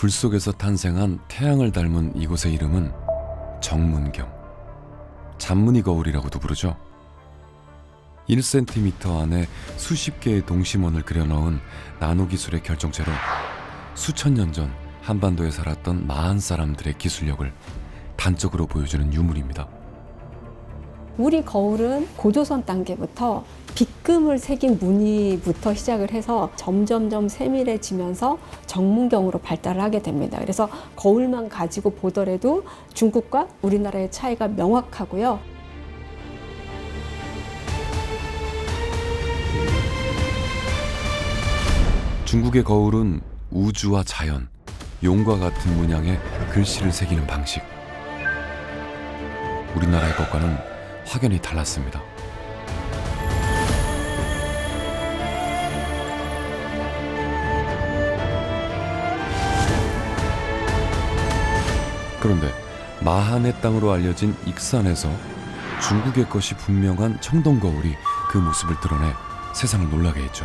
불 속에서 탄생한 태양을 닮은 이곳의 이름은 정문경, 잔문이 거울이라고도 부르죠. 1cm 안에 수십 개의 동심원을 그려넣은 나노기술의 결정체로 수천 년 전 한반도에 살았던 마한 사람들의 기술력을 단적으로 보여주는 유물입니다. 우리 거울은 고조선 단계부터 빗금을 새긴 무늬부터 시작을 해서 점점점 세밀해지면서 정문경으로 발달을 하게 됩니다. 그래서 거울만 가지고 보더라도 중국과 우리나라의 차이가 명확하고요. 중국의 거울은 우주와 자연, 용과 같은 문양에 글씨를 새기는 방식. 우리나라의 것과는 확연히 달랐습니다. 그런데 마한의 땅으로 알려진 익산에서 중국의 것이 분명한 청동거울이 그 모습을 드러내 세상을 놀라게 했죠.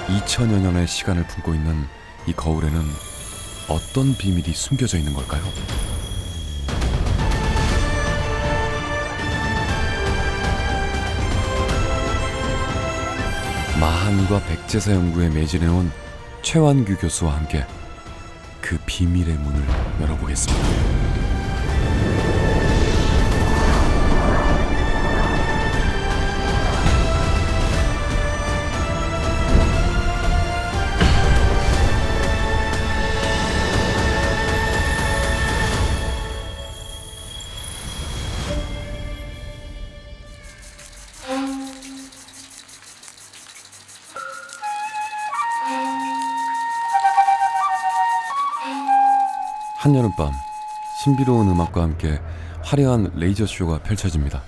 2000여 년의 시간을 품고 있는 이 거울에는 어떤 비밀이 숨겨져 있는 걸까요? 마한과 백제사 연구에 매진해온 최완규 교수와 함께 그 비밀의 문을 열어보겠습니다. 한여름밤, 신비로운 음악과 함께 화려한 레이저 쇼가 펼쳐집니다.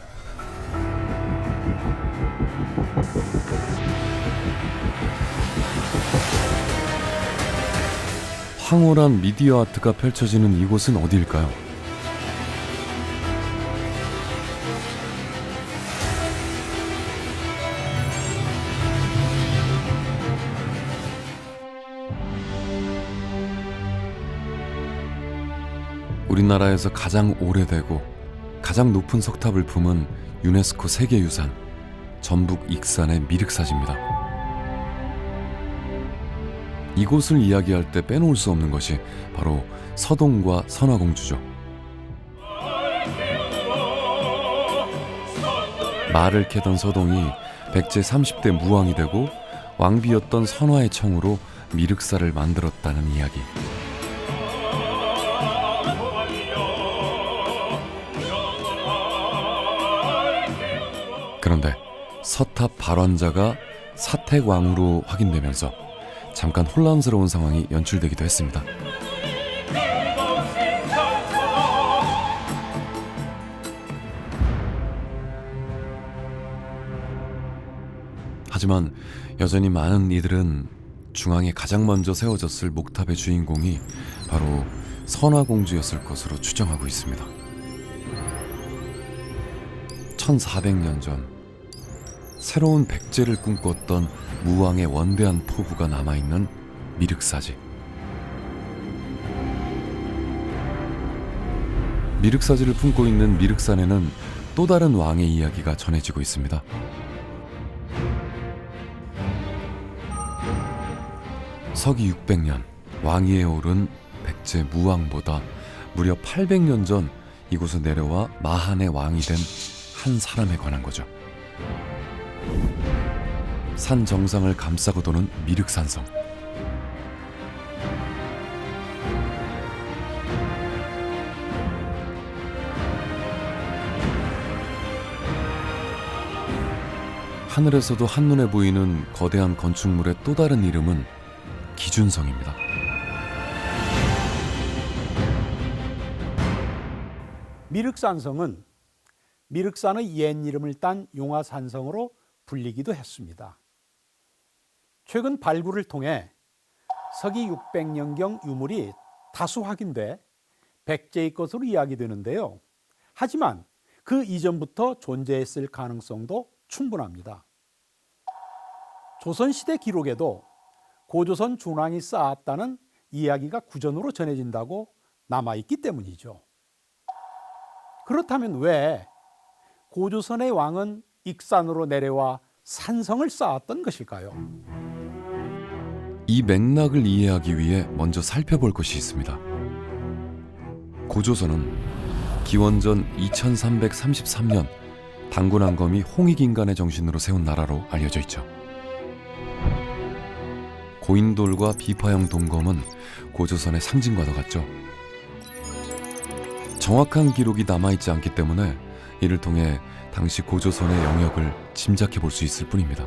황홀한 미디어 아트가 펼쳐지는 이곳은 어디일까요? 우리나라에서 가장 오래되고 가장 높은 석탑을 품은 유네스코 세계유산 전북 익산의 미륵사지입니다. 이곳을 이야기할 때 빼놓을 수 없는 것이 바로 서동과 선화공주죠. 말을 캐던 서동이 백제 30대 무왕이 되고 왕비였던 선화의 청으로 미륵사를 만들었다는 이야기. 그런데 서탑 발원자가 사택왕으로 확인되면서 잠깐 혼란스러운 상황이 연출되기도 했습니다. 하지만 여전히 많은 이들은 중앙에 가장 먼저 세워졌을 목탑의 주인공이 바로 선화공주였을 것으로 추정하고 있습니다. 1400년 전 새로운 백제를 꿈꿨던 무왕의 원대한 포부가 남아있는 미륵사지. 미륵사지를 품고 있는 미륵산에는 또 다른 왕의 이야기가 전해지고 있습니다. 서기 600년 왕위에 오른 백제 무왕보다 무려 800년 전 이곳에 내려와 마한의 왕이 된 한 사람에 관한 거죠. 산 정상을 감싸고 도는 미륵산성. 하늘에서도 한눈에 보이는 거대한 건축물의 또 다른 이름은 기준성입니다. 미륵산성은 미륵산의 옛 이름을 딴 용화산성으로 불리기도 했습니다. 최근 발굴을 통해 서기 600년경 유물이 다수 확인돼 백제의 것으로 이야기되는데요. 하지만 그 이전부터 존재했을 가능성도 충분합니다. 조선시대 기록에도 고조선 준왕이 쌓았다는 이야기가 구전으로 전해진다고 남아있기 때문이죠. 그렇다면 왜 고조선의 왕은 익산으로 내려와 산성을 쌓았던 것일까요? 이 맥락을 이해하기 위해 먼저 살펴볼 것이 있습니다. 고조선은 기원전 2333년 단군왕검이 홍익인간의 정신으로 세운 나라로 알려져 있죠. 고인돌과 비파형 동검은 고조선의 상징과도 같죠. 정확한 기록이 남아있지 않기 때문에 이를 통해 당시 고조선의 영역을 짐작해 볼 수 있을 뿐입니다.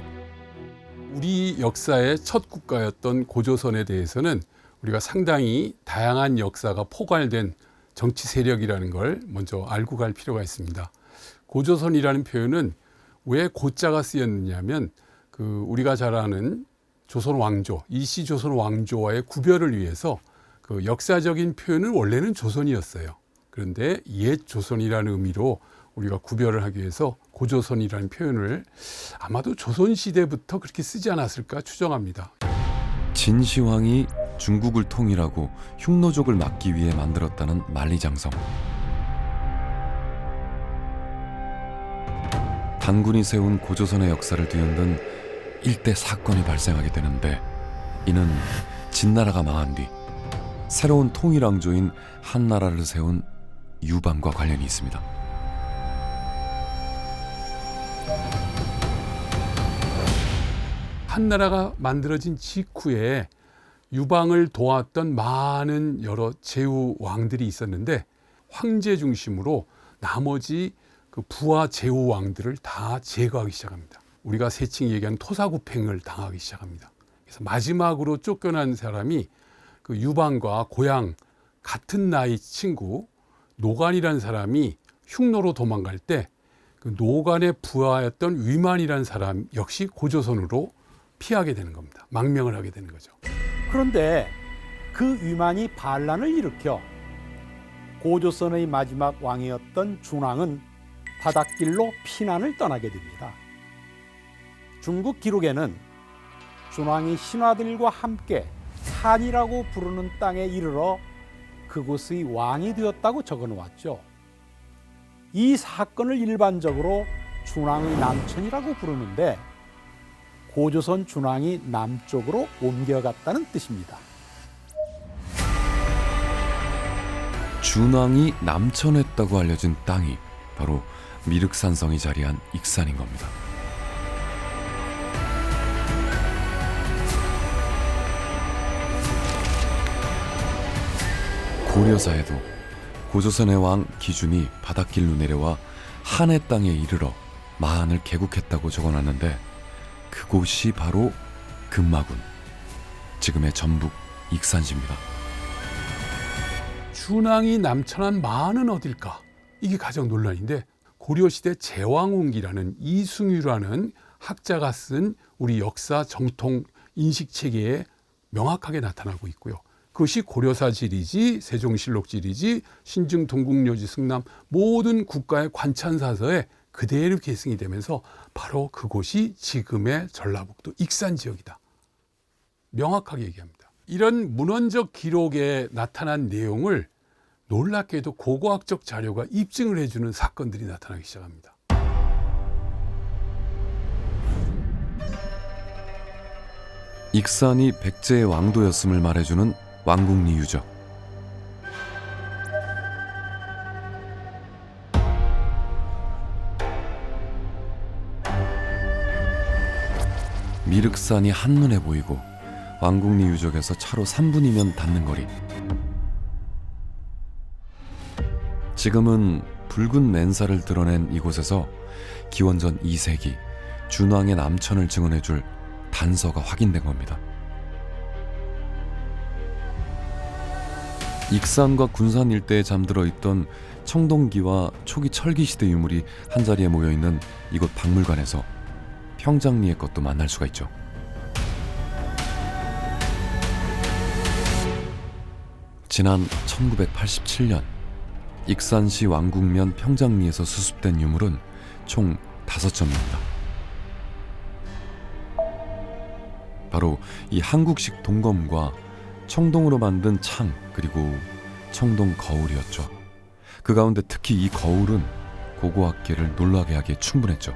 우리 역사의 첫 국가였던 고조선에 대해서는 우리가 상당히 다양한 역사가 포괄된 정치 세력이라는 걸 먼저 알고 갈 필요가 있습니다. 고조선이라는 표현은 왜 고자가 쓰였느냐면 우리가 잘 아는 조선 왕조, 이씨 조선 왕조와의 구별을 위해서 그 역사적인 표현은 원래는 조선이었어요. 그런데 옛 조선이라는 의미로 우리가 구별을 하기 위해서 고조선이라는 표현을 아마도 조선시대부터 그렇게 쓰지 않았을까 추정합니다. 진시황이 중국을 통일하고 흉노족을 막기 위해 만들었다는 만리장성. 단군이 세운 고조선의 역사를 뒤흔든 일대 사건이 발생하게 되는데, 이는 진나라가 망한 뒤 새로운 통일왕조인 한나라를 세운 유방과 관련이 있습니다. 한나라가 만들어진 직후에 유방을 도왔던 많은 여러 제후 왕들이 있었는데, 황제 중심으로 나머지 그 부하 제후 왕들을 다 제거하기 시작합니다. 우리가 세칭 얘기하는 토사구팽을 당하기 시작합니다. 그래서 마지막으로 쫓겨난 사람이 그 유방과 고향 같은 나이 친구 노간이라는 사람이 흉노로 도망갈 때 그 노간의 부하였던 위만이라는 사람 역시 고조선으로 피하게 되는 겁니다. 망명을 하게 되는 거죠. 그런데 그 위만이 반란을 일으켜 고조선의 마지막 왕이었던 준왕은 바닷길로 피난을 떠나게 됩니다. 중국 기록에는 준왕이 신하들과 함께 산이라고 부르는 땅에 이르러 그곳의 왕이 되었다고 적어놓았죠. 이 사건을 일반적으로 준왕의 남천이라고 부르는데, 고조선 준왕이 남쪽으로 옮겨갔다는 뜻입니다. 준왕이 남천했다고 알려진 땅이 바로 미륵산성이 자리한 익산인 겁니다. 고려사에도 고조선의 왕 기준이 바닷길로 내려와 한해 땅에 이르러 마한을 개국했다고 적어놨는데, 그곳이 바로 금마군, 지금의 전북 익산시입니다. 준왕이 남천한 마한은 어딜까? 이게 가장 논란인데, 고려시대 제왕홍기라는 이승유라는 학자가 쓴 우리 역사 정통 인식체계에 명확하게 나타나고 있고요. 그것이 고려사지리지, 세종실록지리지, 신증, 동국묘지, 승남 모든 국가의 관찬사서에 그대로 계승이 되면서 바로 그곳이 지금의 전라북도 익산 지역이다. 명확하게 얘기합니다. 이런 문헌적 기록에 나타난 내용을 놀랍게도 고고학적 자료가 입증을 해주는 사건들이 나타나기 시작합니다. 익산이 백제의 왕도였음을 말해주는 왕궁리 유적. 미륵산이 한눈에 보이고 왕궁리 유적에서 차로 3분이면 닿는 거리. 지금은 붉은 맨살을 드러낸 이곳에서 기원전 2세기 준왕의 남천을 증언해줄 단서가 확인된 겁니다. 익산과 군산 일대에 잠들어 있던 청동기와 초기 철기 시대 유물이 한자리에 모여있는 이곳 박물관에서 평장리의 것도 만날 수가 있죠. 지난 1987년 익산시 왕궁면 평장리에서 수습된 유물은 총 5점입니다. 바로 이 한국식 동검과 청동으로 만든 창 그리고 청동 거울이었죠. 그 가운데 특히 이 거울은 고고학계를 놀라게 하기에 충분했죠.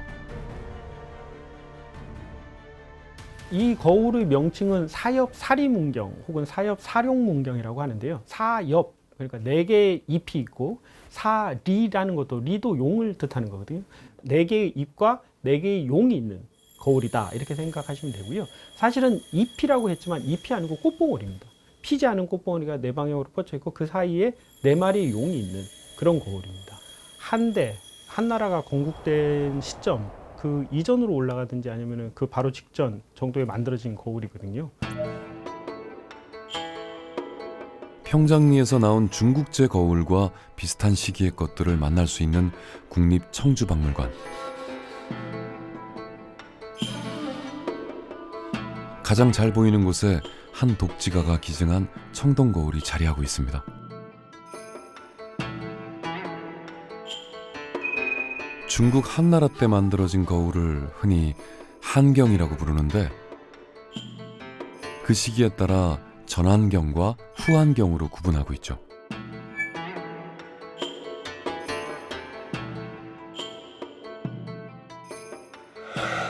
이 거울의 명칭은 사엽 사리문경 혹은 사엽 사룡문경이라고 하는데요. 사엽 그러니까 4개의 잎이 있고 사리라는 것도 리도 용을 뜻하는 거거든요. 4개의 잎과 4개의 용이 있는 거울이다 이렇게 생각하시면 되고요. 사실은 잎이라고 했지만 잎이 아니고 꽃봉오리입니다. 피지 않은 꽃봉오리가 4방향으로 뻗쳐 있고 그 사이에 4마리의 용이 있는 그런 거울입니다. 한나라가 건국된 시점 그 이전으로 올라가든지 아니면 그 바로 직전 정도에 만들어진 거울이거든요. 평장리에서 나온 중국제 거울과 비슷한 시기의 것들을 만날 수 있는 국립청주박물관. 가장 잘 보이는 곳에 한 독지가가 기증한 청동 거울이 자리하고 있습니다. 중국 한나라 때 만들어진 거울을 흔히 한경이라고 부르는데 그 시기에 따라 전한경과 후한경으로 구분하고 있죠.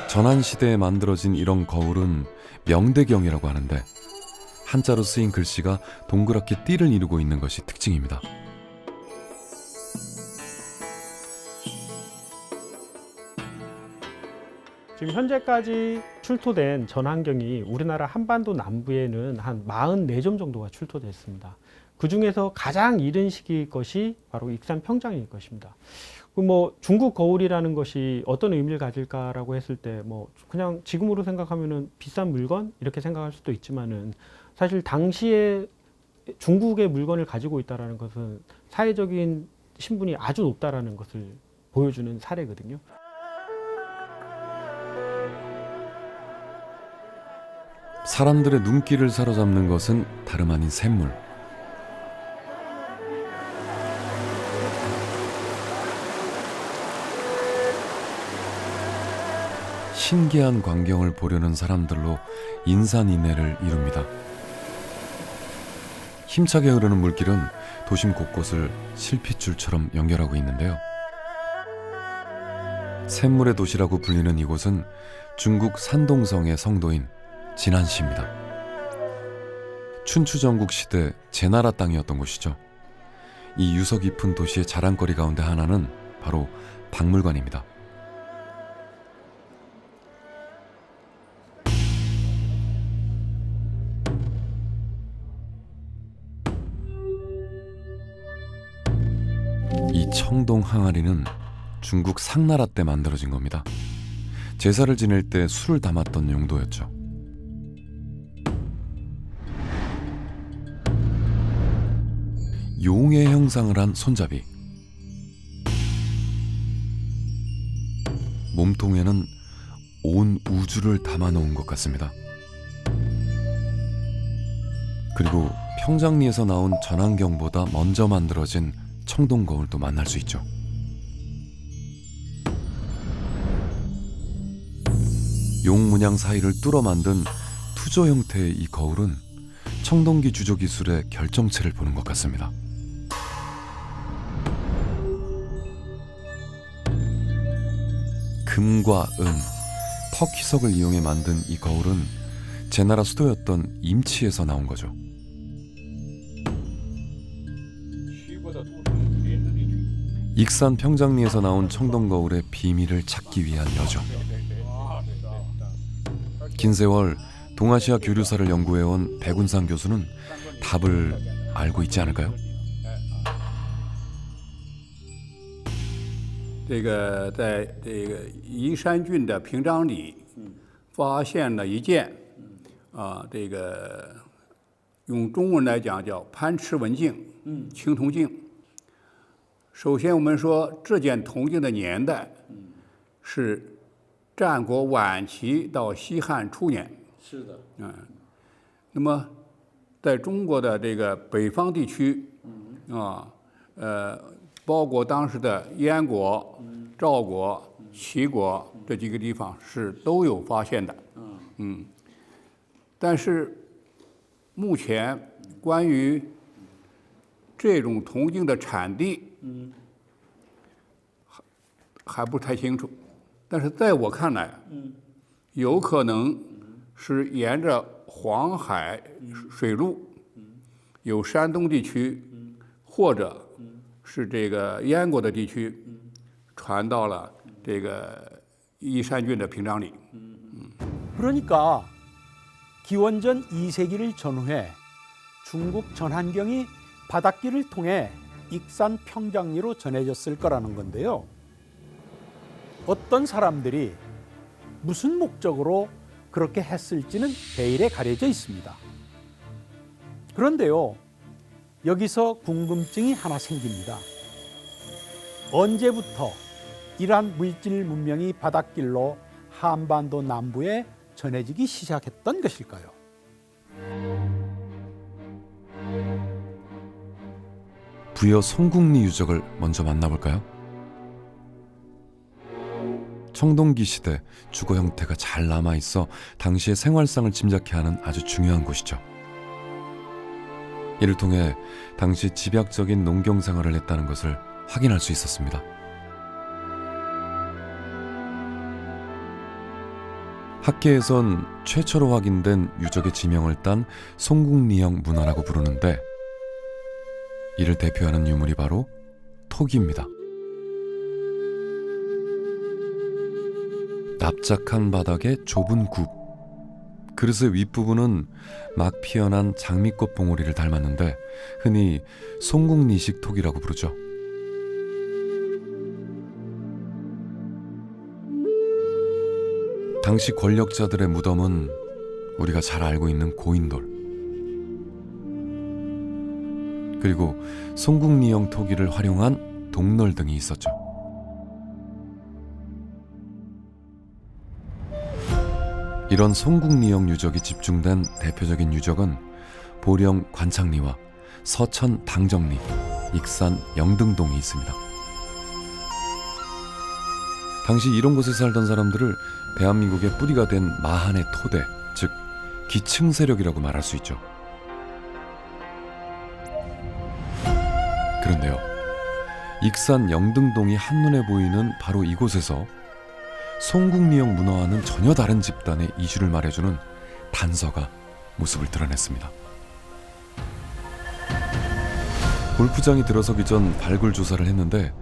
전한시대에 만들어진 이런 거울은 명대경이라고 하는데 한자로 쓰인 글씨가 동그랗게 띠를 이루고 있는 것이 특징입니다. 지금 현재까지 출토된 전환경이 우리나라 한반도 남부에는 한 44점 정도가 출토됐습니다. 그 중에서 가장 이른 시기의 것이 바로 익산 평장일 것입니다. 중국 거울이라는 것이 어떤 의미를 가질까라고 했을 때 그냥 지금으로 생각하면은 비싼 물건 이렇게 생각할 수도 있지만은 사실 당시에 중국의 물건을 가지고 있다라는 것은 사회적인 신분이 아주 높다라는 것을 보여주는 사례거든요. 사람들의 눈길을 사로잡는 것은 다름 아닌 샘물. 신기한 광경을 보려는 사람들로 인산인해를 이룹니다. 힘차게 흐르는 물길은 도심 곳곳을 실핏줄처럼 연결하고 있는데요. 샘물의 도시라고 불리는 이곳은 중국 산동성의 성도인 진안시입니다. 춘추전국 시대 제나라 땅이었던 곳이죠. 이 유서 깊은 도시의 자랑거리 가운데 하나는 바로 박물관입니다. 이 청동 항아리는 중국 상나라 때 만들어진 겁니다. 제사를 지낼 때 술을 담았던 용도였죠. 용의 형상을 한 손잡이. 몸통에는 온 우주를 담아놓은 것 같습니다. 그리고 평장리에서 나온 전환경보다 먼저 만들어진 청동 거울도 만날 수 있죠. 용 문양 사이를 뚫어 만든 투조 형태의 이 거울은 청동기 주조 기술의 결정체를 보는 것 같습니다. 금과 은, 터키석을 이용해 만든 이 거울은 제나라 수도였던 임치에서 나온 거죠. 익산 평장리에서 나온 청동 거울의 비밀을 찾기 위한 여정. 긴 세월 동아시아 교류사를 연구해온 백운상 교수는 답을 알고 있지 않을까요? 这个在这个宜山郡的平章里发现了一件这个用中文来讲叫潘池文镜，青铜镜。首先我们说这件铜镜的年代是战国晚期到西汉初年。是的。那么在中国的这个北方地区包括当时的燕国、赵国、齐国这几个地方是都有发现的。但是目前关于这种铜镜的产地，还不太清楚。但是在我看来，有可能是沿着黄海水路，有山东地区，或者是这个燕国的地区，传到了这个宜山郡的平章里。 그러니까 기원전 2세기를 전후해 중국 전한경이 바닷길을 통해 익산 평장리로 전해졌을 거라는 건데요. 어떤 사람들이 무슨 목적으로 그렇게 했을지는 베일에 가려져 있습니다. 그런데요, 여기서 궁금증이 하나 생깁니다. 언제부터 이러한 물질 문명이 바닷길로 한반도 남부에 전해지기 시작했던 것일까요? 부여 송국리 유적을 먼저 만나볼까요? 청동기 시대 주거 형태가 잘 남아있어 당시의 생활상을 짐작케 하는 아주 중요한 곳이죠. 이를 통해 당시 집약적인 농경 생활을 했다는 것을 확인할 수 있었습니다. 학계에선 최초로 확인된 유적의 지명을 딴 송국리형 문화라고 부르는데 이를 대표하는 유물이 바로 토기입니다. 납작한 바닥에 좁은 굽, 그릇의 윗부분은 막 피어난 장미꽃 봉오리를 닮았는데 흔히 송국리식 토기라고 부르죠. 당시 권력자들의 무덤은 우리가 잘 알고 있는 고인돌, 그리고 송국리형 토기를 활용한 동널 등이 있었죠. 이런 송국리형 유적이 집중된 대표적인 유적은 보령 관창리와 서천 당정리, 익산 영등동이 있습니다. 당시 이런 곳에 살던 사람들을 대한민국의 뿌리가 된 마한의 토대, 즉 기층 세력이라고 말할 수 있죠. 그런데요, 익산 영등동이 한눈에 보이는 바로 이곳에서 송국리형 문화와는 전혀 다른 집단의 이주를 말해주는 단서가 모습을 드러냈습니다. 골프장이 들어서기 전 발굴 조사를 했는데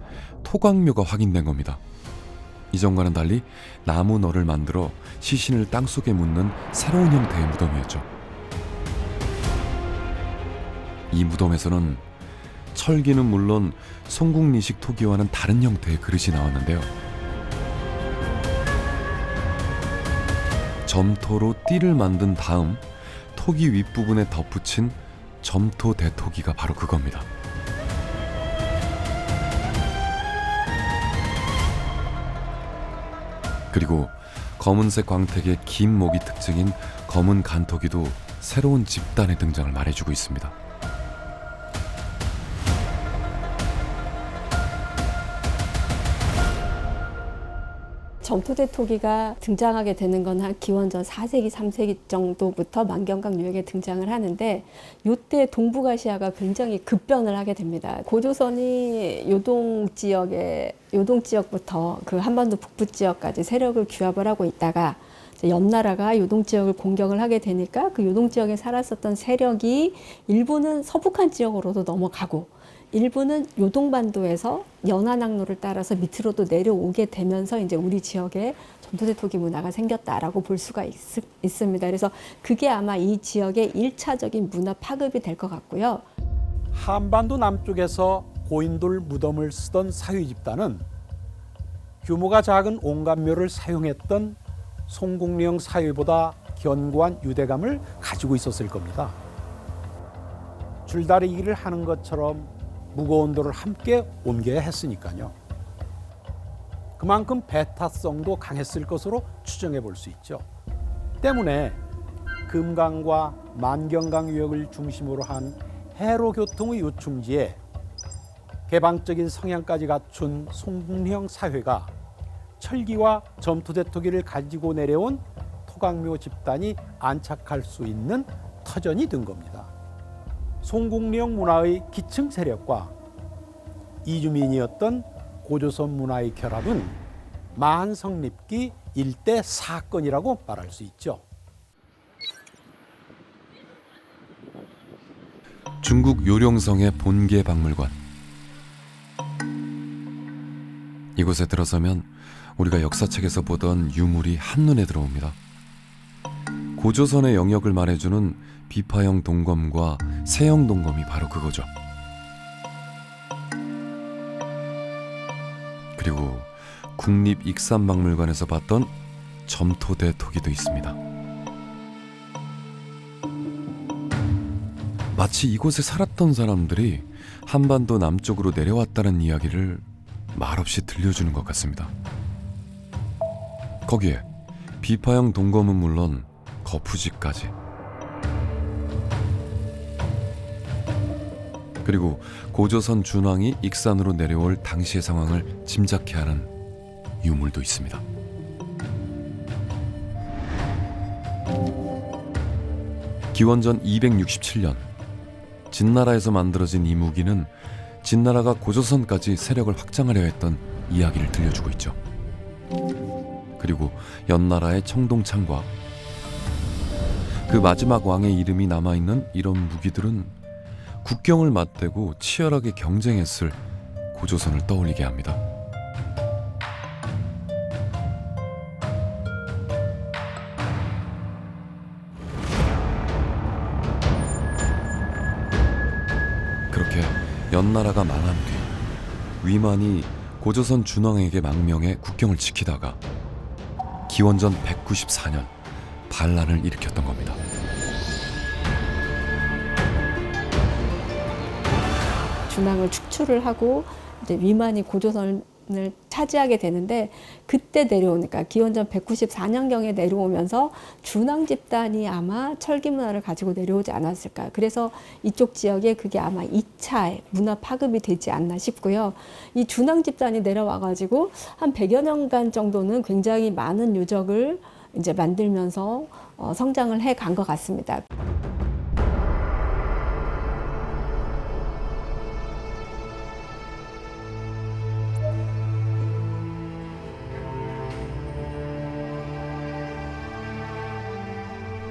토광묘가 확인된 겁니다. 이전과는 달리 나무 너를 만들어 시신을 땅속에 묻는 새로운 형태의 무덤이었죠. 이 무덤에서는 철기는 물론 송국리식 토기와는 다른 형태의 그릇이 나왔는데요. 점토로 띠를 만든 다음 토기 윗부분에 덧붙인 점토 대토기가 바로 그겁니다. 그리고 검은색 광택의 긴 목이 특징인 검은 간토기도 새로운 집단의 등장을 말해주고 있습니다. 점토대 토기가 등장하게 되는 건 한 기원전 4세기, 3세기 정도부터 만경강 유역에 등장을 하는데 이때 동북아시아가 굉장히 급변을 하게 됩니다. 고조선이 요동 지역부터 그 한반도 북부 지역까지 세력을 규합을 하고 있다가 옆 나라가 요동 지역을 공격을 하게 되니까 그 요동 지역에 살았었던 세력이 일부는 서북한 지역으로도 넘어가고 일부는 요동반도에서 연안항로를 따라서 밑으로도 내려오게 되면서 이제 우리 지역에 점토대 토기 문화가 생겼다라고 볼 수가 있습니다. 그래서 그게 아마 이 지역의 1차적인 문화 파급이 될 것 같고요. 한반도 남쪽에서 고인돌 무덤을 쓰던 사유 집단은 규모가 작은 옹간묘를 사용했던 송국리형 사유보다 견고한 유대감을 가지고 있었을 겁니다. 줄다리기를 하는 것처럼 무거운 돌을 함께 옮겨야 했으니까요. 그만큼 배타성도 강했을 것으로 추정해 볼 수 있죠. 때문에 금강과 만경강 유역을 중심으로 한 해로교통의 요충지에 개방적인 성향까지 갖춘 송국리형 사회가 철기와 점토대 토기를 가지고 내려온 송광묘 집단이 안착할 수 있는 터전이 된 겁니다. 송국령 문화의 기층 세력과 이주민이었던 고조선 문화의 결합은 마한 성립기 일대 사건이라고 말할 수 있죠. 중국 요령성의 본계 박물관. 이곳에 들어서면 우리가 역사책에서 보던 유물이 한눈에 들어옵니다. 고조선의 영역을 말해주는 비파형 동검과 세형 동검이 바로 그거죠. 그리고 국립익산박물관에서 봤던 점토대 토기도 있습니다. 마치 이곳에 살았던 사람들이 한반도 남쪽으로 내려왔다는 이야기를 말없이 들려주는 것 같습니다. 거기에 비파형 동검은 물론 거푸집까지, 그리고 고조선 준왕이 익산으로 내려올 당시의 상황을 짐작케 하는 유물도 있습니다. 기원전 267년 진나라에서 만들어진 이 무기는 진나라가 고조선까지 세력을 확장하려 했던 이야기를 들려주고 있죠. 그리고 연나라의 청동창과 그 마지막 왕의 이름이 남아있는 이런 무기들은 국경을 맞대고 치열하게 경쟁했을 고조선을 떠올리게 합니다. 그렇게 연나라가 망한 뒤 위만이 고조선 준왕에게 망명해 국경을 지키다가 기원전 194년 반란을 일으켰던 겁니다. 준왕을 축출을 하고 이제 위만이 고조선을 차지하게 되는데, 그때 내려오니까 기원전 194년경에 내려오면서 준왕 집단이 아마 철기 문화를 가지고 내려오지 않았을까. 그래서 이쪽 지역에 그게 아마 2차의 문화 파급이 되지 않나 싶고요. 이 준왕 집단이 내려와가지고 한 100여 년간 정도는 굉장히 많은 유적을 이제 만들면서 성장을 해 간 것 같습니다.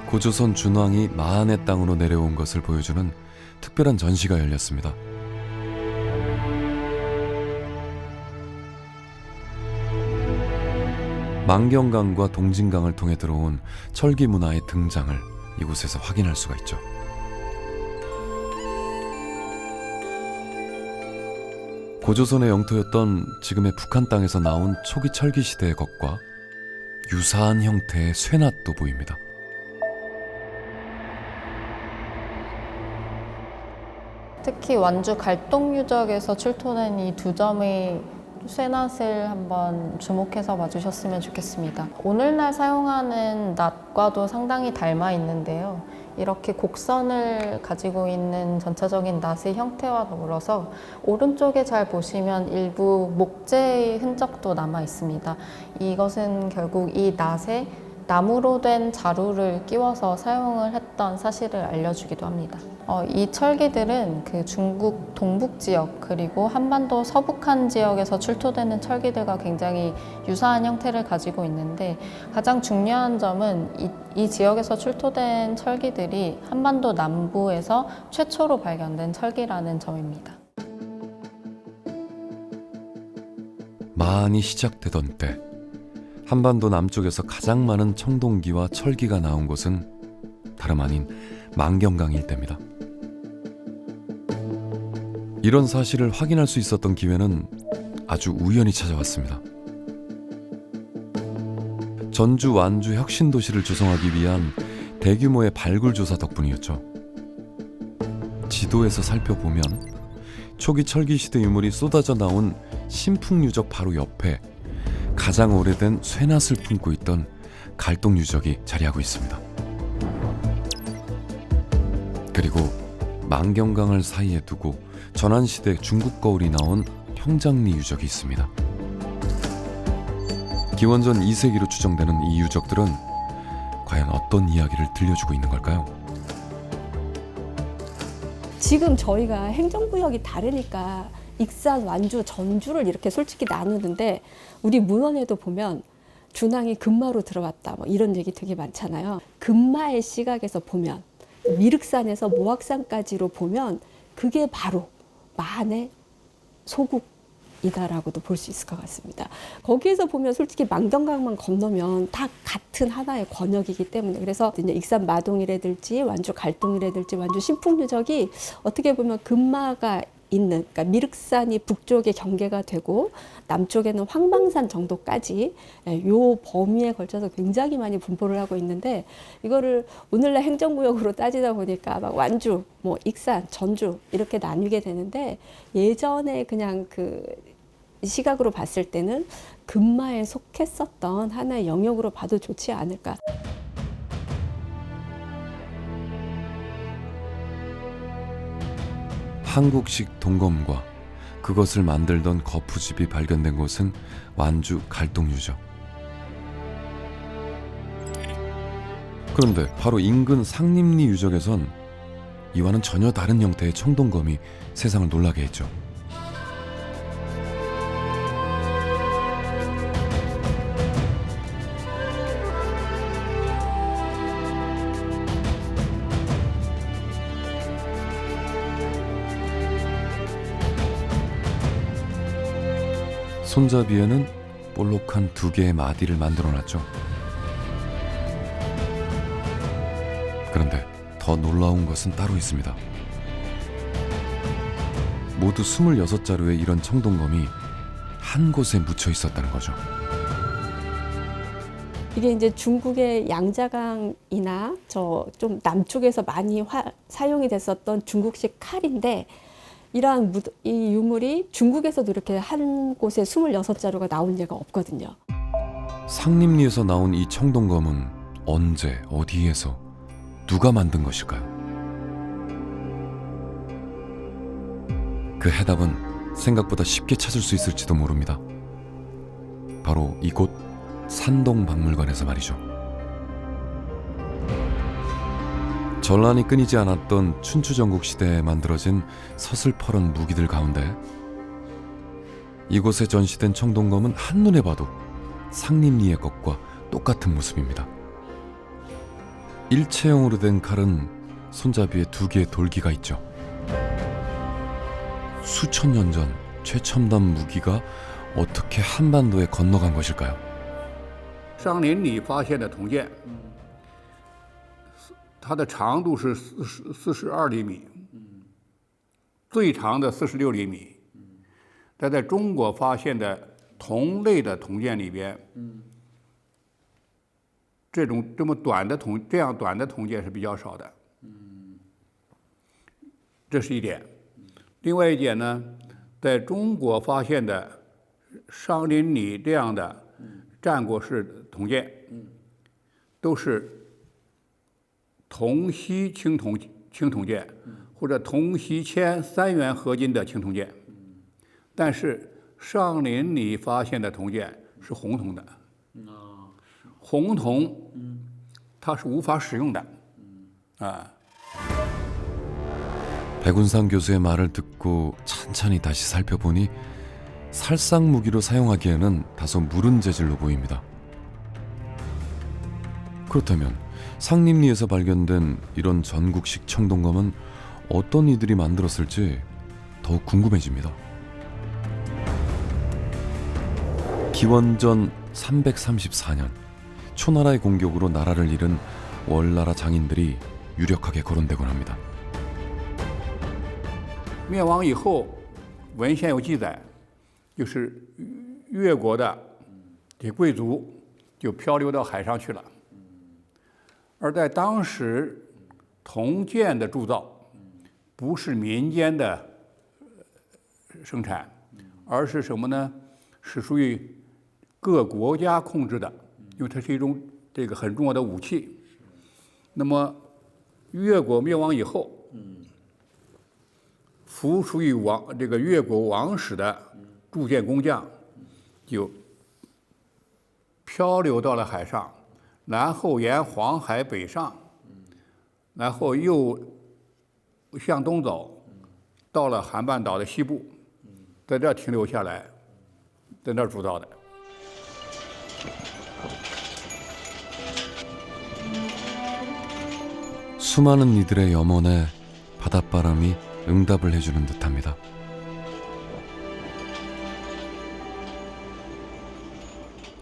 고조선 준왕이 마한의 땅으로 내려온 것을 보여주는 특별한 전시가 열렸습니다. 망경강과 동진강을 통해 들어온 철기 문화의 등장을 이곳에서 확인할 수가 있죠. 고조선의 영토였던 지금의 북한 땅에서 나온 초기 철기 시대의 것과 유사한 형태의 쇠낫도 보입니다. 특히 완주 갈동유적에서 출토된 이 두 점의 쇠낫을 한번 주목해서 봐주셨으면 좋겠습니다. 오늘날 사용하는 낫과도 상당히 닮아 있는데요. 이렇게 곡선을 가지고 있는 전체적인 낫의 형태와 더불어서 오른쪽에 잘 보시면 일부 목재의 흔적도 남아 있습니다. 이것은 결국 이 낫에 나무로 된 자루를 끼워서 사용을 했던 사실을 알려주기도 합니다. 이 철기들은 그 중국 동북 지역 그리고 한반도 서북한 지역에서 출토되는 철기들과 굉장히 유사한 형태를 가지고 있는데, 가장 중요한 점은 이 지역에서 출토된 철기들이 한반도 남부에서 최초로 발견된 철기라는 점입니다. 마한이 시작되던 때 한반도 남쪽에서 가장 많은 청동기와 철기가 나온 곳은 다름 아닌 망경강 일대입니다. 이런 사실을 확인할 수 있었던 기회는 아주 우연히 찾아왔습니다. 전주 완주 혁신도시를 조성하기 위한 대규모의 발굴 조사 덕분이었죠. 지도에서 살펴보면 초기 철기 시대 유물이 쏟아져 나온 신풍유적 바로 옆에 가장 오래된 쇠낫을 품고 있던 갈동유적이 자리하고 있습니다. 그리고 망경강을 사이에 두고 전환시대 중국 거울이 나온 형장리 유적이 있습니다. 기원전 2세기로 추정되는 이 유적들은 과연 어떤 이야기를 들려주고 있는 걸까요? 지금 저희가 행정구역이 다르니까 익산, 완주, 전주를 이렇게 솔직히 나누는데 우리 문헌에도 보면 준항이 금마로 들어왔다 뭐 이런 얘기 되게 많잖아요. 금마의 시각에서 보면 미륵산에서 모악산까지로 보면 그게 바로 만의 소국이다라고도 볼 수 있을 것 같습니다. 거기에서 보면 솔직히 망경강만 건너면 다 같은 하나의 권역이기 때문에 그래서 이제 익산 마동이라든지 완주 갈동이라든지 완주 신풍유적이 어떻게 보면 금마가 있는 그러니까 미륵산이 북쪽에 경계가 되고 남쪽에는 황망산 정도까지 요 범위에 걸쳐서 굉장히 많이 분포를 하고 있는데 이거를 오늘날 행정구역으로 따지다 보니까 막 완주, 뭐 익산, 전주 이렇게 나뉘게 되는데 예전에 그냥 그 시각으로 봤을 때는 금마에 속했었던 하나의 영역으로 봐도 좋지 않을까. 한국식 동검과 그것을 만들던 거푸집이 발견된 곳은 완주 갈동유적. 그런데 바로 인근 상림리 유적에선 이와는 전혀 다른 형태의 청동검이 세상을 놀라게 했죠. 손잡이에는 볼록한 2개의 마디를 만들어놨죠. 그런데 더 놀라운 것은 따로 있습니다. 모두 26자루의 이런 청동검이 한 곳에 묻혀 있었다는 거죠. 이게 이제 중국의 양자강이나 저 좀 남쪽에서 많이 사용이 됐었던 중국식 칼인데 이러한 이 유물이 중국에서도 이렇게 한 곳에 26자루가 나온 예가 없거든요. 상림리에서 나온 이 청동검은 언제, 어디에서, 누가 만든 것일까요? 그 해답은 생각보다 쉽게 찾을 수 있을지도 모릅니다. 바로 이곳 산동박물관에서 말이죠. 전란이 끊이지 않았던 춘추전국 시대에 만들어진 서슬퍼런 무기들 가운데 이곳에 전시된 청동검은 한눈에 봐도 상림리의 것과 똑같은 모습입니다. 일체형으로 된 칼은 손잡이에 2개의 돌기가 있죠. 수천 년 전 최첨단 무기가 어떻게 한반도에 건너간 것일까요? 上林里发现的铜剑，它的长度是42厘米，最长的46厘米。但在中国发现的同类的铜剑里边，这么短的这样短的铜剑是比较少的。这是一点。另外一点呢，在中国发现的上林里这样的战国式铜剑，都是铜锡青铜剑或者铜锡铅3元合金的青铜剑，但是上林里发现的铜剑是红铜的，红铜它是无法使用的，啊。 백운상 교수의 말을 듣고 찬찬히 다시 살펴보니 살상 무기로 사용하기에는 다소 무른 재질로 보입니다. 그렇다면 상림리에서 발견된 이런 전국식 청동검은 어떤 이들이 만들었을지 더욱 궁금해집니다. 기원전 334년 초나라의 공격으로 나라를 잃은 월나라 장인들이 유력하게 거론되곤 합니다. 灭亡以后，文献有记载，就是越国的这贵族就漂流到海上去了。而在当时，铜剑的铸造不是民间的生产，而是什么呢？是属于各国家控制的，因为它是一种这个很重要的武器。那么越国灭亡以后，服属于这个越国王室的铸剑工匠，就漂流到了海上，然后沿黄海北上，然后又向东走，到了韩半岛的西部，在这儿停留下来，在那儿铸造的。 수많은 이들의 염원에 바닷바람이 응답을 해주는 듯합니다.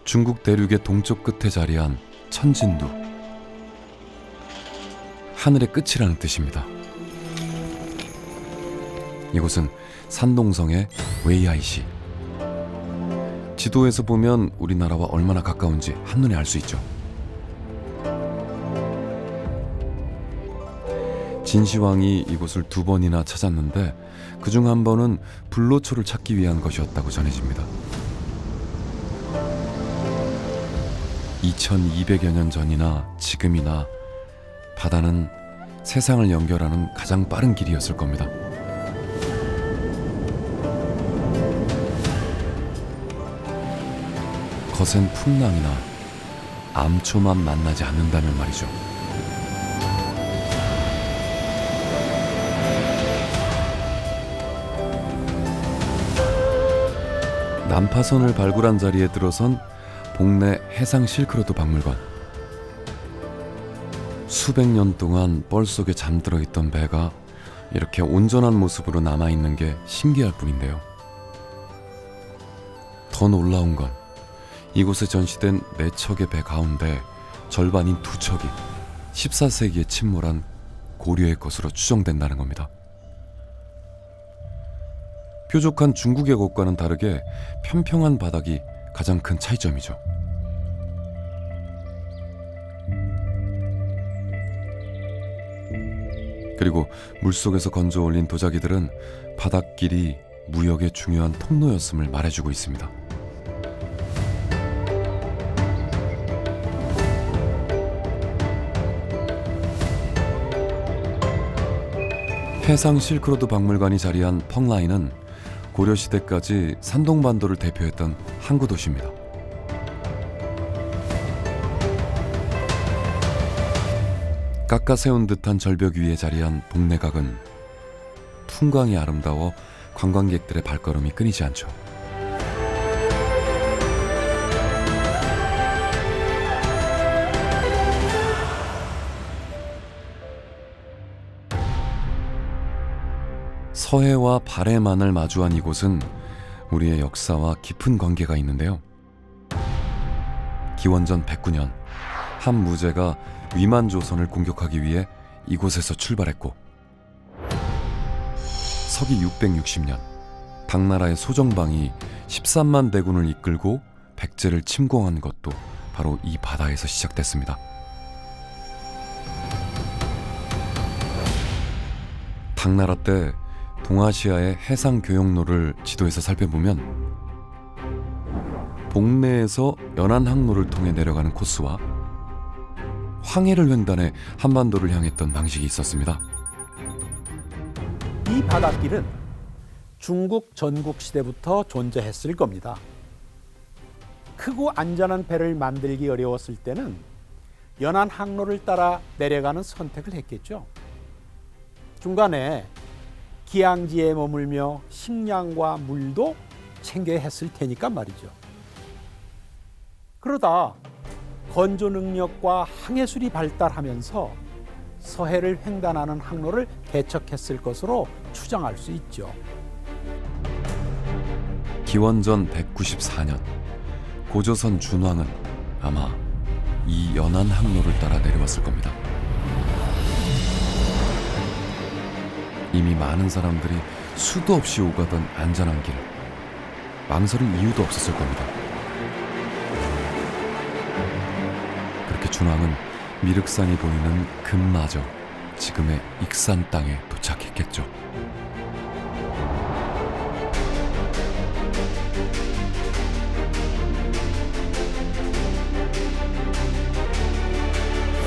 중국 대륙의 동쪽 끝에 자리한 천진두. 하늘의 끝이라는 뜻입니다. 이곳은 산동성의 웨이하이시. 지도에서 보면 우리나라와 얼마나 가까운지 한눈에 알 수 있죠. 진시황이 이곳을 2번이나 찾았는데 그중 한 번은 불로초를 찾기 위한 것이었다고 전해집니다. 2200여 년 전이나 지금이나 바다는 세상을 연결하는 가장 빠른 길이었을 겁니다. 거센 풍랑이나 암초만 만나지 않는다면 말이죠. 난파선을 발굴한 자리에 들어선 복내 해상 실크로드 박물관. 수백 년 동안 뻘 속에 잠들어 있던 배가 이렇게 온전한 모습으로 남아있는 게 신기할 뿐인데요. 더 놀라운 건 이곳에 전시된 4척의 배 가운데 절반인 2척이 14세기에 침몰한 고려의 것으로 추정된다는 겁니다. 뾰족한 중국의 곳과는 다르게 평평한 바닥이 가장 큰 차이점이죠. 그리고 물속에서 건져 올린 도자기들은 바닷길이 무역의 중요한 통로였음을 말해주고 있습니다. 해상 실크로드 박물관이 자리한 펑라인은 고려시대까지 산동반도를 대표했던 항구 도시입니다. 깎아 세운 듯한 절벽 위에 자리한 복내각은 풍광이 아름다워 관광객들의 발걸음이 끊이지 않죠. 서해와 발해만을 마주한 이곳은 우리의 역사와 깊은 관계가 있는데요. 기원전 109년 한 무제가 위만조선을 공격하기 위해 이곳에서 출발했고, 서기 660년 당나라의 소정방이 13만 대군을 이끌고 백제를 침공한 것도 바로 이 바다에서 시작됐습니다. 당나라 때 동아시아의 해상 교역로를 지도에서 살펴보면 복내에서 연안 항로를 통해 내려가는 코스와 황해를 횡단해 한반도를 향했던 방식이 있었습니다. 이 바닷길은 중국 전국 시대부터 존재했을 겁니다. 크고 안전한 배를 만들기 어려웠을 때는 연안 항로를 따라 내려가는 선택을 했겠죠. 중간에 기항지에 머물며 식량과 물도 챙겨야 했을 테니까 말이죠. 그러다 건조 능력과 항해술이 발달하면서 서해를 횡단하는 항로를 개척했을 것으로 추정할 수 있죠. 기원전 194년 고조선 준왕은 아마 이 연안 항로를 따라 내려왔을 겁니다. 이미 많은 사람들이 수도 없이 오가던 안전한 길, 망설일 이유도 없었을 겁니다. 그렇게 준왕은 미륵산이 보이는 금마저 지금의 익산 땅에 도착했겠죠.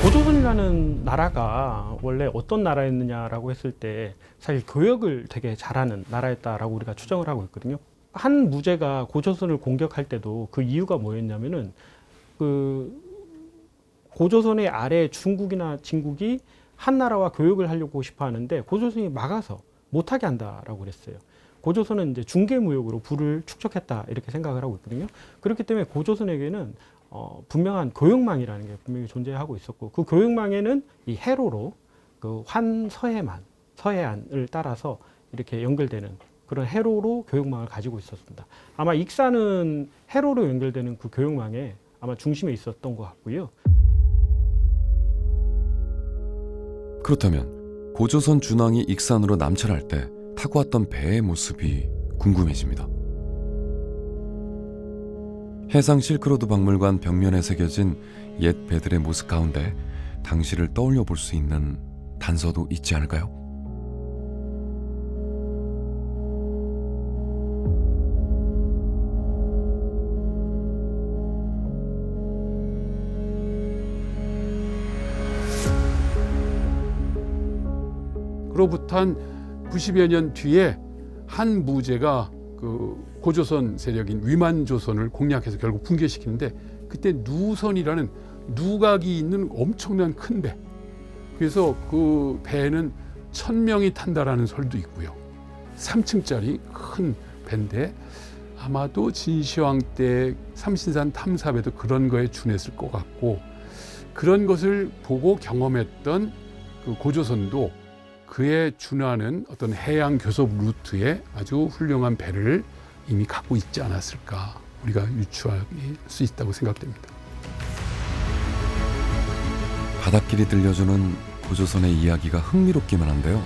고조선이라는 나라가 원래 어떤 나라였느냐라고 했을 때 사실 교역을 되게 잘하는 나라였다라고 우리가 추정을 하고 있거든요. 한 무제가 고조선을 공격할 때도 그 이유가 뭐였냐면은 그 고조선의 아래 중국이나 진국이 한나라와 교역을 하려고 싶어 하는데 고조선이 막아서 못하게 한다라고 그랬어요. 고조선은 이제 중개무역으로 부를 축적했다 이렇게 생각을 하고 있거든요. 그렇기 때문에 고조선에게는 분명한 교역망이라는 게 분명히 존재하고 있었고 그 교역망에는 이 해로로 그 서해안을 따라서 이렇게 연결되는 그런 해로로 교역망을 가지고 있었습니다. 아마 익산은 해로로 연결되는 그 교역망에 아마 중심에 있었던 것 같고요. 그렇다면 고조선 준왕이 익산으로 남철할 때 타고 왔던 배의 모습이 궁금해집니다. 해상 실크로드 박물관 벽면에 새겨진 옛 배들의 모습 가운데 당시를 떠올려 볼 수 있는 단서도 있지 않을까요? 그로부터 한 90여 년 뒤에 한 무제가 그 고조선 세력인 위만조선을 공략해서 결국 붕괴시키는데 그때 누선이라는 누각이 있는 엄청난 큰 배. 그래서 그 배는 1000명이 탄다라는 설도 있고요. 3층짜리 큰 배인데 아마도 진시황 때 삼신산 탐사배도 그런 거에 준했을 것 같고 그런 것을 보고 경험했던 그 고조선도 그에 준하는 어떤 해양 교섭 루트에 아주 훌륭한 배를 이미 갖고 있지 않았을까 우리가 유추할 수 있다고 생각됩니다. 바닷길이 들려주는 고조선의 이야기가 흥미롭기만 한데요.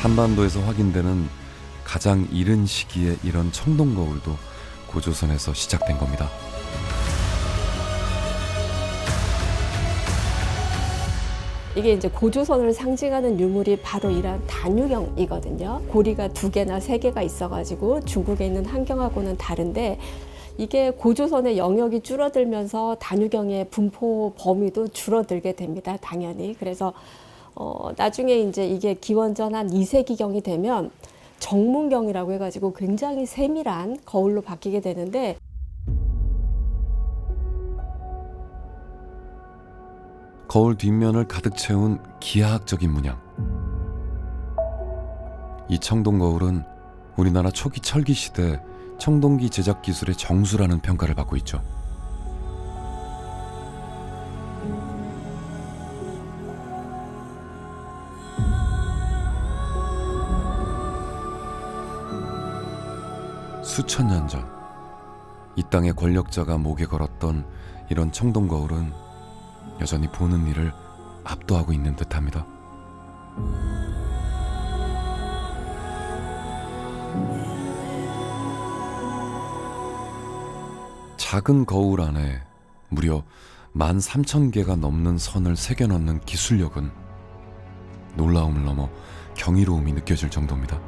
한반도에서 확인되는 가장 이른 시기에 이런 청동거울도 고조선에서 시작된 겁니다. 이게 이제 고조선을 상징하는 유물이 바로 이런 단유경이거든요. 고리가 2개나 3개가 있어가지고 중국에 있는 한경하고는 다른데 이게 고조선의 영역이 줄어들면서 단유경의 분포 범위도 줄어들게 됩니다. 당연히. 그래서 나중에 이제 이게 기원전 한 2세기경이 되면 정문경이라고 해가지고 굉장히 세밀한 거울로 바뀌게 되는데 거울 뒷면을 가득 채운 기하학적인 문양. 이 청동거울은 우리나라 초기 철기 시대 청동기 제작 기술의 정수라는 평가를 받고 있죠. 수천 년 전 이 땅의 권력자가 목에 걸었던 이런 청동거울은 여전히 보는 이를 압도하고 있는 듯합니다. 작은 거울 안에 무려 13,000개가 넘는 선을 새겨 넣는 기술력은 놀라움을 넘어 경이로움이 느껴질 정도입니다.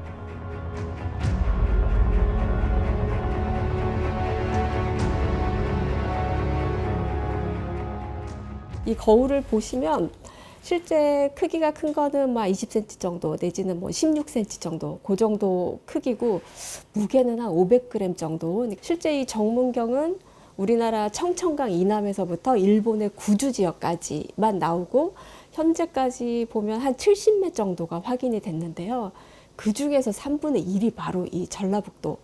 이 거울을 보시면 실제 크기가 큰 거는 막 20cm 정도 내지는 뭐 16cm 정도 그 정도 크기고 무게는 한 500g 정도. 실제 이 정문경은 우리나라 청천강 이남에서부터 일본의 구주 지역까지만 나오고 현재까지 보면 한 70매 정도가 확인이 됐는데요. 그 중에서 3분의 1이 바로 이 전라북도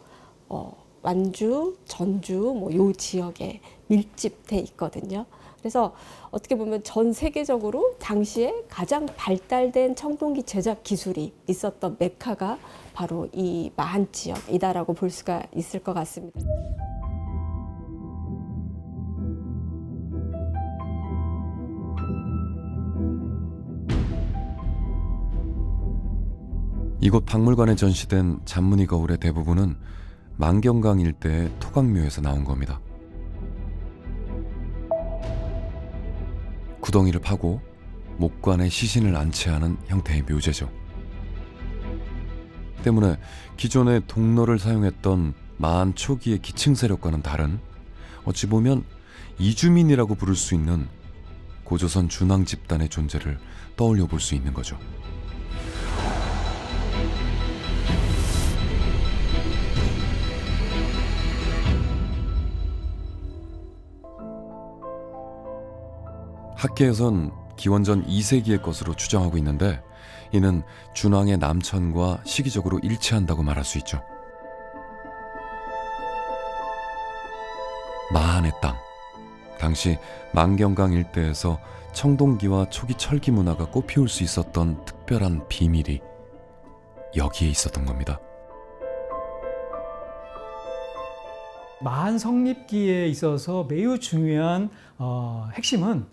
완주, 전주 뭐 요 지역에 밀집돼 있거든요. 그래서 어떻게 보면 전 세계적으로 당시에 가장 발달된 청동기 제작 기술이 있었던 메카가 바로 이 마한 지역이다라고 볼 수가 있을 것 같습니다. 이곳 박물관에 전시된 잔무늬 거울의 대부분은 만경강 일대의 토각묘에서 나온 겁니다. 구덩이를 파고 목관에 시신을 안치하는 형태의 묘제죠. 때문에 기존의 동로를 사용했던 마한 초기의 기층 세력과는 다른 어찌 보면 이주민이라고 부를 수 있는 고조선 준왕 집단의 존재를 떠올려 볼 수 있는 거죠. 학계에선 기원전 2세기의 것으로 추정하고 있는데 이는 준왕의 남천과 시기적으로 일치한다고 말할 수 있죠. 마한의 땅. 당시 만경강 일대에서 청동기와 초기 철기 문화가 꽃피울 수 있었던 특별한 비밀이 여기에 있었던 겁니다. 마한 성립기에 있어서 매우 중요한 핵심은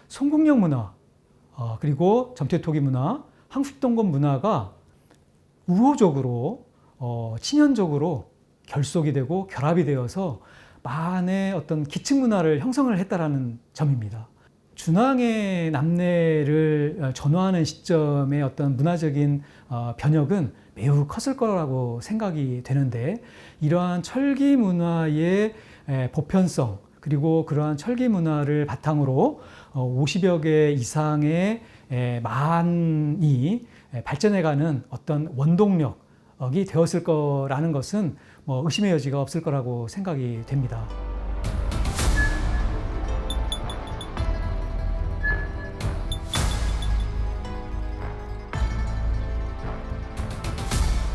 송국령 문화, 그리고 점토토기 문화, 항숙동건 문화가 우호적으로 친연적으로 결속이 되고 결합이 되어서 마한의 어떤 기층 문화를 형성을 했다라는 점입니다. 준왕의 남래를 전후하는 시점의 어떤 문화적인 변혁은 매우 컸을 거라고 생각이 되는데, 이러한 철기 문화의 보편성, 그리고 그러한 철기 문화를 바탕으로 50여 개 이상의 마한이 발전해가는 어떤 원동력이 되었을 거라는 것은 뭐 의심의 여지가 없을 거라고 생각이 됩니다.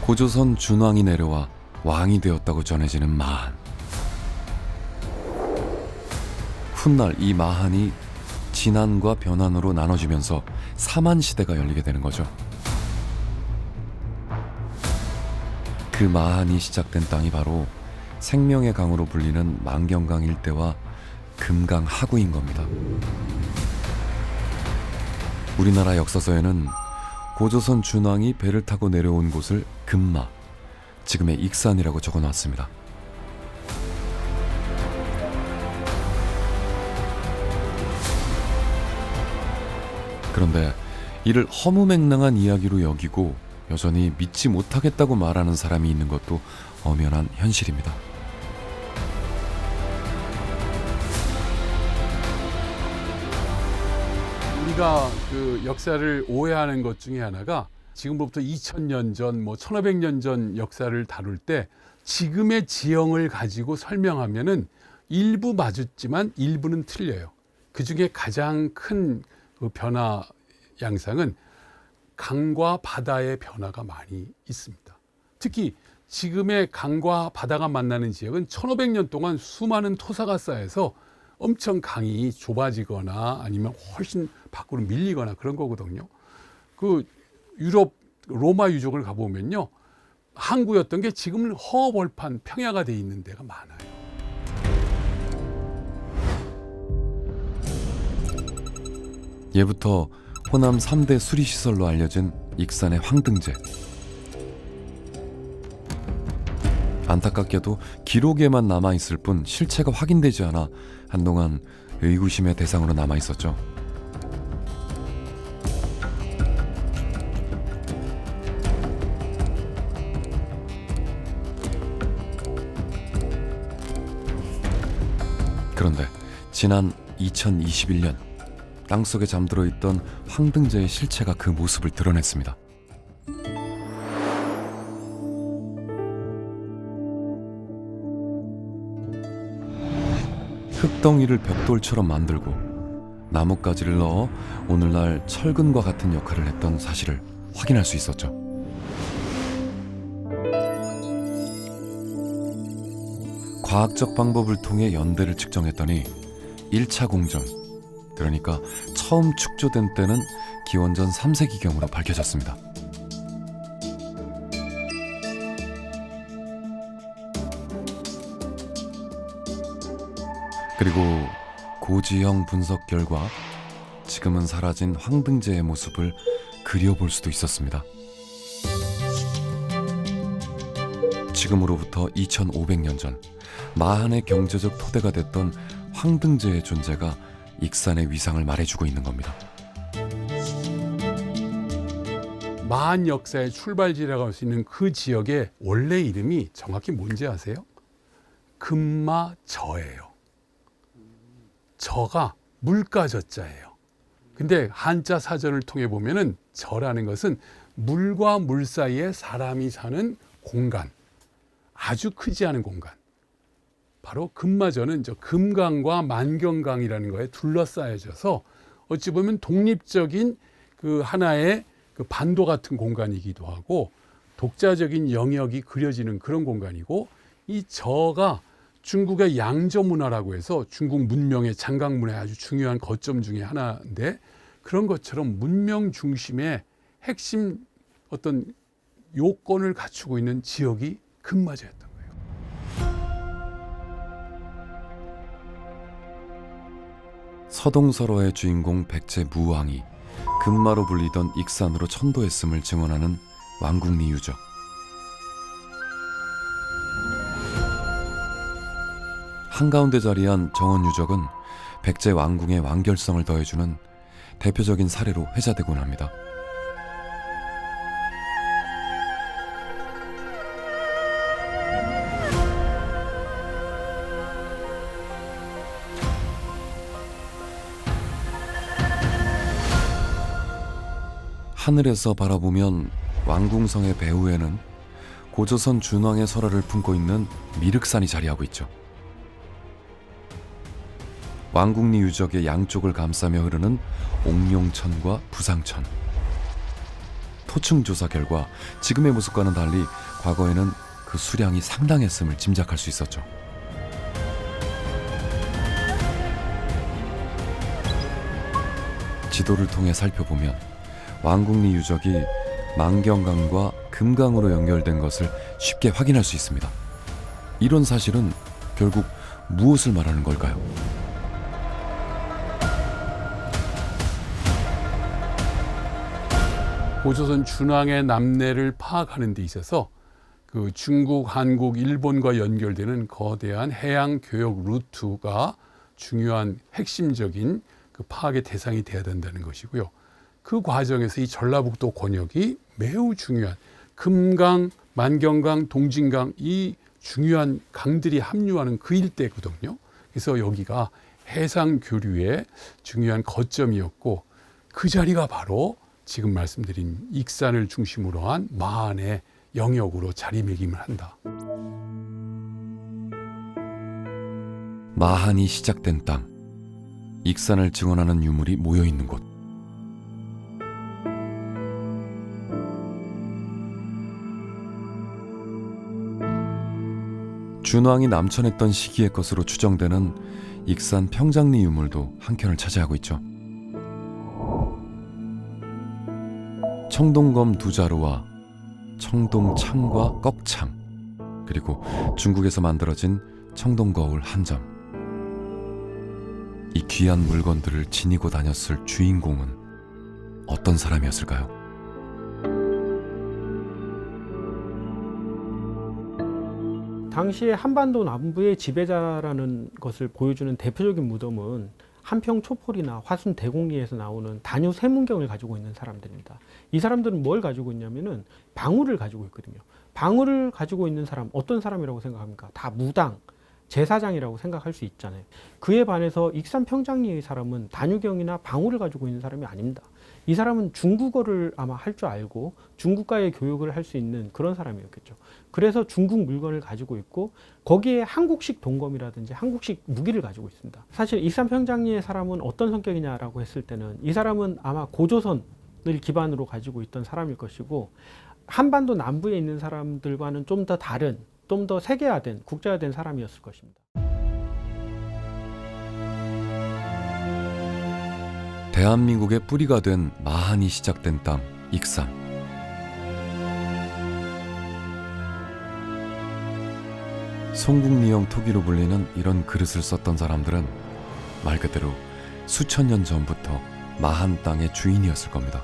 고조선 준왕이 내려와 왕이 되었다고 전해지는 마한. 훗날 이 마한이 진안과 변안으로 나눠지면서 사만시대가 열리게 되는 거죠. 그 마한이 시작된 땅이 바로 생명의 강으로 불리는 만경강 일대와 금강 하구인 겁니다. 우리나라 역사서에는 고조선 준왕이 배를 타고 내려온 곳을 금마, 지금의 익산이라고 적어놨습니다. 그런데 이를 허무맹랑한 이야기로 여기고 여전히 믿지 못하겠다고 말하는 사람이 있는 것도 엄연한 현실입니다. 우리가 그 역사를 오해하는 것 중에 하나가 지금부터 2000년 전, 1500년 전 역사를 다룰 때 지금의 지형을 가지고 설명하면은 일부 맞았지만 일부는 틀려요. 그 중에 가장 큰 그 변화 양상은 강과 바다의 변화가 많이 있습니다. 특히 지금의 강과 바다가 만나는 지역은 1500년 동안 수많은 토사가 쌓여서 엄청 강이 좁아지거나 아니면 훨씬 밖으로 밀리거나 그런 거거든요. 그 유럽 로마 유적을 가보면요, 항구였던 게 지금은 허벌판 평야가 돼 있는 데가 많아요. 예부터 호남 3대 수리시설로 알려진 익산의 황등제. 안타깝게도 기록에만 남아있을 뿐 실체가 확인되지 않아 한동안 의구심의 대상으로 남아있었죠. 그런데 지난 2021년 땅속에 잠들어 있던 황등제의 실체가 그 모습을 드러냈습니다. 흙덩이를 벽돌처럼 만들고 나뭇가지를 넣어 오늘날 철근과 같은 역할을 했던 사실을 확인할 수 있었죠. 과학적 방법을 통해 연대를 측정했더니 1차 공정, 그러니까 처음 축조된 때는 기원전 3세기경으로 밝혀졌습니다. 그리고 고지형 분석 결과 지금은 사라진 황등제의 모습을 그려볼 수도 있었습니다. 지금으로부터 2500년 전 마한의 경제적 토대가 됐던 황등제의 존재가 익산의 위상을 말해주고 있는 겁니다. 마한 역사의 출발지라고 할 수 있는 그 지역의 원래 이름이 정확히 뭔지 아세요? 금마저예요. 저가 물가저자예요. 근데 한자 사전을 통해 보면은 저라는 것은 물과 물 사이에 사람이 사는 공간, 아주 크지 않은 공간. 바로 금마저는 저 금강과 만경강이라는 거에 둘러싸여져서 어찌 보면 독립적인 그 하나의 그 반도 같은 공간이기도 하고 독자적인 영역이 그려지는 그런 공간이고, 이 저가 중국의 양저 문화라고 해서 중국 문명의 장강문화의 아주 중요한 거점 중에 하나인데, 그런 것처럼 문명 중심의 핵심 어떤 요건을 갖추고 있는 지역이 금마저였던 거예요. 서동설화의 주인공 백제 무왕이 금마로 불리던 익산으로 천도했음을 증언하는 왕궁리 유적. 한가운데 자리한 정원 유적은 백제 왕궁의 완결성을 더해주는 대표적인 사례로 회자되곤 합니다. 하늘에서 바라보면 왕궁성의 배후에는 고조선 준왕의 설화를 품고 있는 미륵산이 자리하고 있죠. 왕궁리 유적의 양쪽을 감싸며 흐르는 옥룡천과 부상천. 토층 조사 결과 지금의 모습과는 달리 과거에는 그 수량이 상당했음을 짐작할 수 있었죠. 지도를 통해 살펴보면 왕궁리 유적이 만경강과 금강으로 연결된 것을 쉽게 확인할 수 있습니다. 이런 사실은 결국 무엇을 말하는 걸까요? 고조선 준왕의 남래를 파악하는 데 있어서 그 중국, 한국, 일본과 연결되는 거대한 해양 교역 루트가 중요한 핵심적인 그 파악의 대상이 되어야 된다는 것이고요. 그 과정에서 이 전라북도 권역이 매우 중요한 금강, 만경강, 동진강, 이 중요한 강들이 합류하는 그 일대거든요. 그래서 여기가 해상 교류의 중요한 거점이었고, 그 자리가 바로 지금 말씀드린 익산을 중심으로 한 마한의 영역으로 자리매김을 한다. 마한이 시작된 땅, 익산을 증언하는 유물이 모여있는 곳. 준왕이 남천했던 시기의 것으로 추정되는 익산 평장리 유물도 한켠을 차지하고 있죠. 청동검 두 자루와 청동창과 꺽창, 그리고 중국에서 만들어진 청동거울 한 점. 이 귀한 물건들을 지니고 다녔을 주인공은 어떤 사람이었을까요? 당시에 한반도 남부의 지배자라는 것을 보여주는 대표적인 무덤은 한평 초폴이나 화순 대곡리에서 나오는 단유 세문경을 가지고 있는 사람들입니다. 이 사람들은 뭘 가지고 있냐면은 방울을 가지고 있거든요. 방울을 가지고 있는 사람, 어떤 사람이라고 생각합니까? 다 무당, 제사장이라고 생각할 수 있잖아요. 그에 반해서 익산 평장리의 사람은 단유경이나 방울을 가지고 있는 사람이 아닙니다. 이 사람은 중국어를 아마 할 줄 알고 중국과의 교육을 할 수 있는 그런 사람이었겠죠. 그래서 중국 물건을 가지고 있고, 거기에 한국식 동검이라든지 한국식 무기를 가지고 있습니다. 사실 익산 평장리의 사람은 어떤 성격이냐라고 했을 때는 이 사람은 아마 고조선을 기반으로 가지고 있던 사람일 것이고, 한반도 남부에 있는 사람들과는 좀 더 다른, 좀 더 세계화된, 국제화된 사람이었을 것입니다. 대한민국의 뿌리가 된 마한이 시작된 땅, 익산. 송국리형 토기로 불리는 이런 그릇을 썼던 사람들은 말 그대로 수천 년 전부터 마한 땅의 주인이었을 겁니다.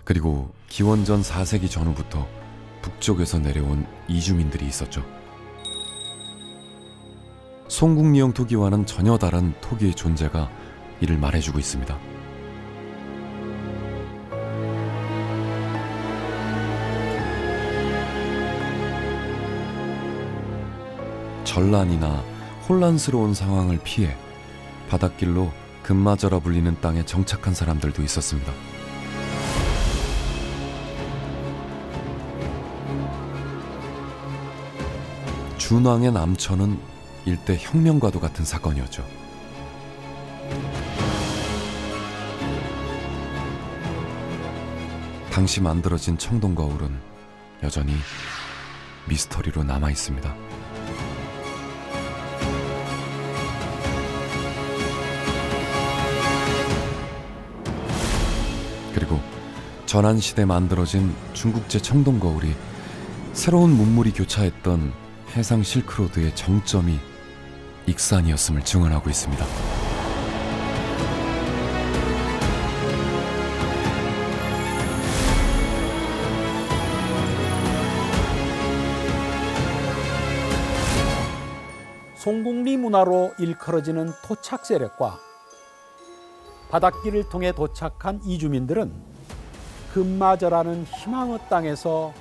그리고 기원전 4세기 전후부터 북쪽에서 내려온 이주민들이 있었죠. 송국리형 토기와는 전혀 다른 토기의 존재가 이를 말해주고 있습니다. 전란이나 혼란스러운 상황을 피해 바닷길로 금마저라 불리는 땅에 정착한 사람들도 있었습니다. 준왕의 남천은 일대 혁명과도 같은 사건이었죠. 당시 만들어진 청동 거울은 여전히 미스터리로 남아 있습니다. 그리고 전한시대 만들어진 중국제 청동 거울이 새로운 문물이 교차했던 해상 실크로드의 정점이 익산이었음을 증언하고 있습니다. 송곡리 문화로 일컬어지는 토착 세력과 바닷길을 통해 도착한 이주민들은 금마저라는 희망의 땅에서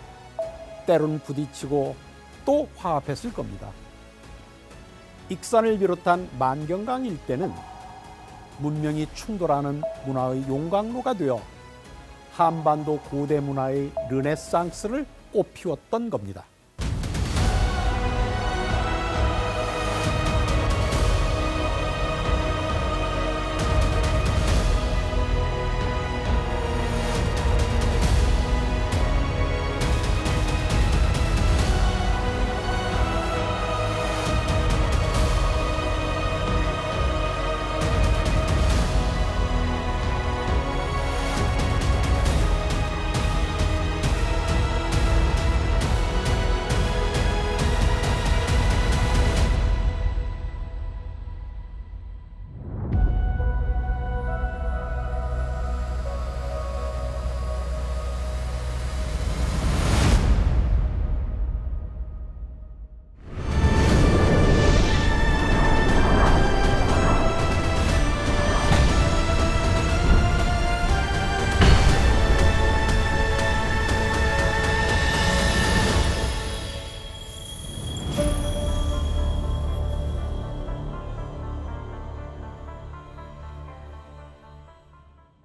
때론 부딪히고 또 화합했을 겁니다. 익산을 비롯한 만경강 일대는 문명이 충돌하는 문화의 용광로가 되어 한반도 고대 문화의 르네상스를 꽃피웠던 겁니다.